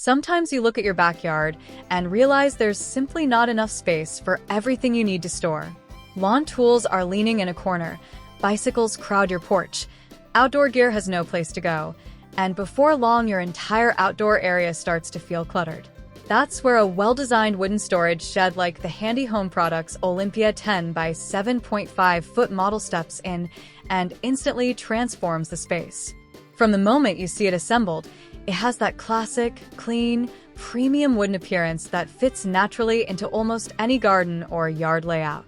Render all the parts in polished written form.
Sometimes you look at your backyard and realize there's simply not enough space for everything you need to store. Lawn tools are leaning in a corner, bicycles crowd your porch, outdoor gear has no place to go, and before long your entire outdoor area starts to feel cluttered. That's where a well-designed wooden storage shed like the handy home products Olympia 10 by 7.5 foot model steps in and instantly transforms the space. From the moment you see it assembled, it has that classic, clean, premium wooden appearance that fits naturally into almost any garden or yard layout.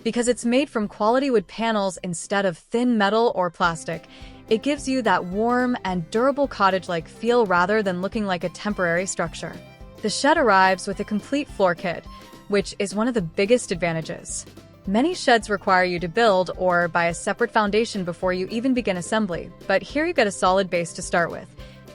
Because it's made from quality wood panels instead of thin metal or plastic, it gives you that warm and durable cottage-like feel rather than looking like a temporary structure. The shed arrives with a complete floor kit, which is one of the biggest advantages. Many sheds require you to build or buy a separate foundation before you even begin assembly, but here you get a solid base to start with,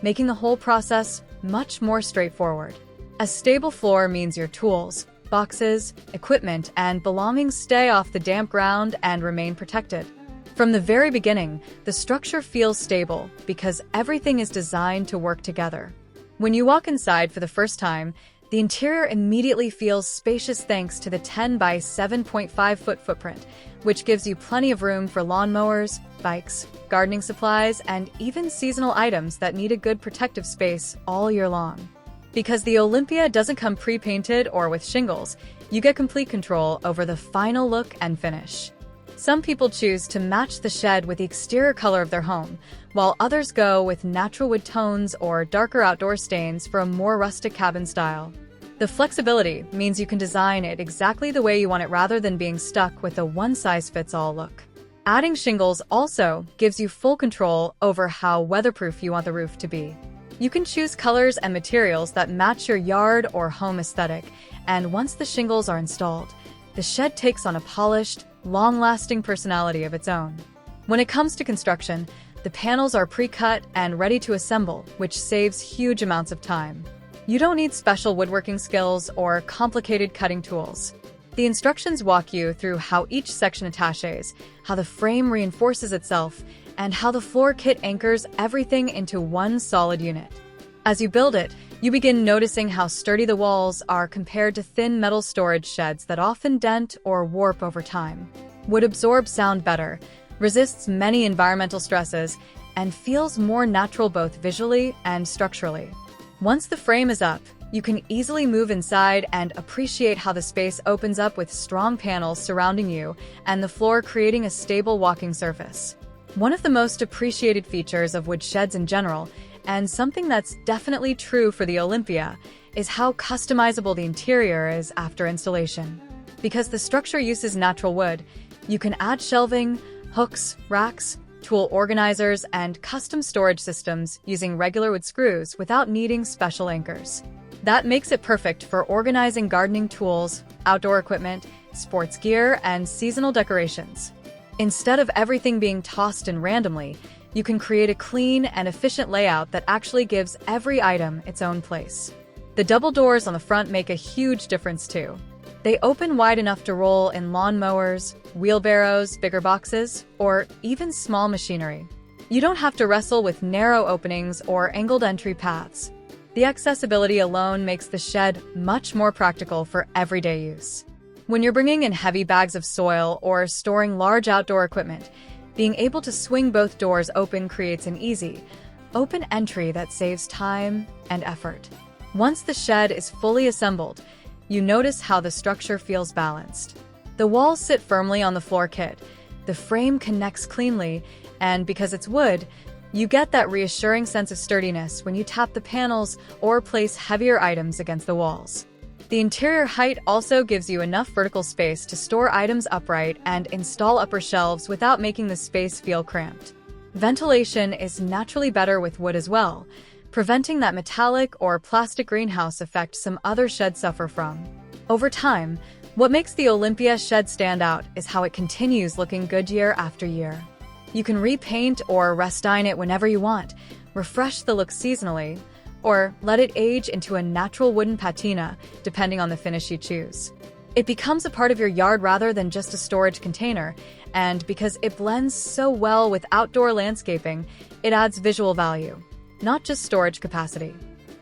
making the whole process much more straightforward. A stable floor means your tools, boxes, equipment, and belongings stay off the damp ground and remain protected. From the very beginning, the structure feels stable because everything is designed to work together. When you walk inside for the first time, the interior immediately feels spacious thanks to the 10 by 7.5 foot footprint, which gives you plenty of room for lawnmowers, bikes, gardening supplies, and even seasonal items that need a good protective space all year long. Because the Olympia doesn't come pre-painted or with shingles, you get complete control over the final look and finish. Some people choose to match the shed with the exterior color of their home, while others go with natural wood tones or darker outdoor stains for a more rustic cabin style. The flexibility means you can design it exactly the way you want it rather than being stuck with a one-size-fits-all look. Adding shingles also gives you full control over how weatherproof you want the roof to be. You can choose colors and materials that match your yard or home aesthetic, and once the shingles are installed, the shed takes on a polished, long-lasting personality of its own. When it comes to construction, the panels are pre-cut and ready to assemble, which saves huge amounts of time. You don't need special woodworking skills or complicated cutting tools. The instructions walk you through how each section attaches, how the frame reinforces itself, and how the floor kit anchors everything into one solid unit. As you build it, you begin noticing how sturdy the walls are compared to thin metal storage sheds that often dent or warp over time. Wood absorbs sound better, resists many environmental stresses, and feels more natural both visually and structurally. Once the frame is up, you can easily move inside and appreciate how the space opens up with strong panels surrounding you and the floor creating a stable walking surface. One of the most appreciated features of wood sheds in general, and something that's definitely true for the Olympia, is how customizable the interior is after installation. Because the structure uses natural wood, you can add shelving, hooks, racks, tool organizers, and custom storage systems using regular wood screws without needing special anchors. That makes it perfect for organizing gardening tools, outdoor equipment, sports gear, and seasonal decorations. Instead of everything being tossed in randomly, you can create a clean and efficient layout that actually gives every item its own place. The double doors on the front make a huge difference too. They open wide enough to roll in lawn mowers, wheelbarrows, bigger boxes, or even small machinery. You don't have to wrestle with narrow openings or angled entry paths. The accessibility alone makes the shed much more practical for everyday use. When you're bringing in heavy bags of soil or storing large outdoor equipment, being able to swing both doors open creates an easy, open entry that saves time and effort. Once the shed is fully assembled, you notice how the structure feels balanced. The walls sit firmly on the floor kit, the frame connects cleanly, and because it's wood, you get that reassuring sense of sturdiness when you tap the panels or place heavier items against the walls. The interior height also gives you enough vertical space to store items upright and install upper shelves without making the space feel cramped. Ventilation is naturally better with wood as well, preventing that metallic or plastic greenhouse effect some other sheds suffer from. Over time, what makes the Olympia shed stand out is how it continues looking good year after year. You can repaint or restyle it whenever you want, refresh the look seasonally, or let it age into a natural wooden patina, depending on the finish you choose. It becomes a part of your yard rather than just a storage container, and because it blends so well with outdoor landscaping, it adds visual value, not just storage capacity.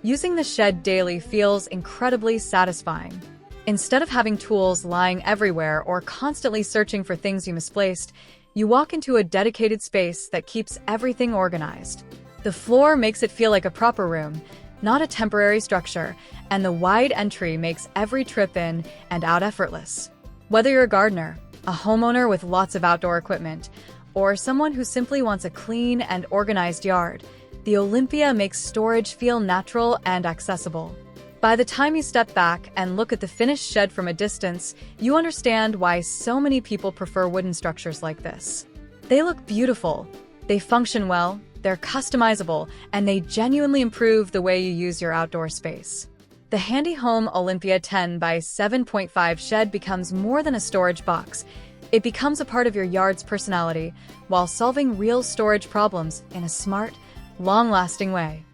Using the shed daily feels incredibly satisfying. Instead of having tools lying everywhere or constantly searching for things you misplaced, you walk into a dedicated space that keeps everything organized. The floor makes it feel like a proper room, not a temporary structure, and the wide entry makes every trip in and out effortless. Whether you're a gardener, a homeowner with lots of outdoor equipment, or someone who simply wants a clean and organized yard, the Olympia makes storage feel natural and accessible. By the time you step back and look at the finished shed from a distance, you understand why so many people prefer wooden structures like this. They look beautiful, they function well, they're customizable, and they genuinely improve the way you use your outdoor space. The handy home Olympia 10 by 7.5 shed becomes more than a storage box. It becomes a part of your yard's personality while solving real storage problems in a smart, long-lasting way.